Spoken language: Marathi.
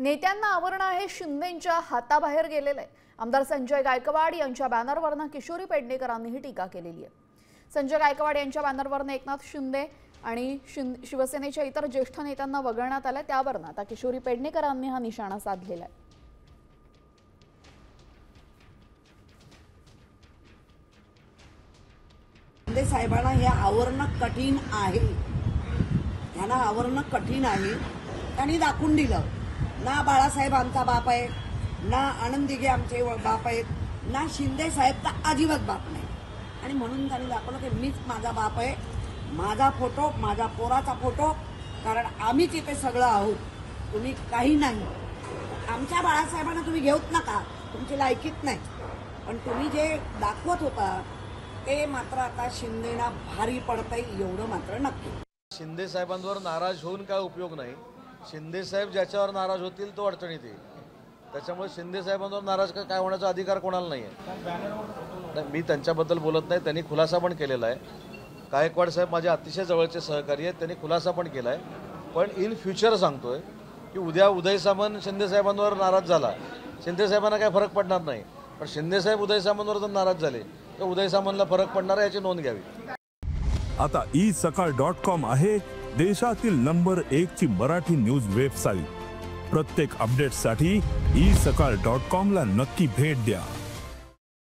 नेत्यांना आवरणं हे शिंदेंच्या हाताबाहेर गेलेलं आहे। आमदार संजय गायकवाड यांच्या बॅनरवरनं किशोरी पेडणेकरांनीही टीका केलेली आहे। संजय गायकवाड यांच्या बॅनरवरनं एकनाथ शिंदे आणि शिवसेनेच्या इतर ज्येष्ठ नेत्यांना वगळण्यात आलं। त्यावरनं आता किशोरी पेडणेकरांनी हा निशाणा साधलेला आहे। शिंदे साहेबांना हे आवरणं कठीण आहे, त्यांना आवरणं कठीण आहे। त्यांनी दाखवून दिलं, ना बाळासाहेब आमचा बाप आहे, ना आनंद दिघे आमचे बाप आहेत, ना शिंदे साहेब तर अजिबात बाप नाही। आणि म्हणून त्यांनी दाखवलं की मीच माझा बाप आहे, माझा फोटो, माझा पोराचा फोटो, कारण आम्हीच इथे सगळं आहोत, तुम्ही काही नाही। आमच्या बाळासाहेबांना तुम्ही घेऊत नका, तुमची लायकीत नाही, पण तुम्ही जे दाखवत होता ते मात्र आता शिंदेना भारी पडतंय, एवढं मात्र नक्की। शिंदे साहेबांवर नाराज होऊन काय उपयोग नाही। शिंदे साहेब ज्याच्यावर नाराज होतील तो अडचणीत येईल। त्याच्यामुळे शिंदे साहेबांवर नाराज काय होण्याचा अधिकार कोणाला नाही आहे। मी त्यांच्याबद्दल बोलत नाही, त्यांनी खुलासा पण केलेला आहे। गायकवाड साहेब माझे अतिशय जवळचे सहकारी आहेत, त्यांनी खुलासा पण केला आहे। पण इन फ्युचर सांगतोय की उद्या उदय सामंत शिंदे साहेबांवर नाराज झाला, शिंदे साहेबांना काय फरक पडणार नाही, पण शिंदे साहेब उदय सामंतवर जर नाराज झाले तर उदय सामंतला फरक पडणार आहे, याची नोंद घ्यावी। आता isakal.com आहे देशातील नंबर 1 ची मराठी न्यूज वेबसाईट। प्रत्येक अपडेटसाठी isakal.com ला नक्की भेट द्या।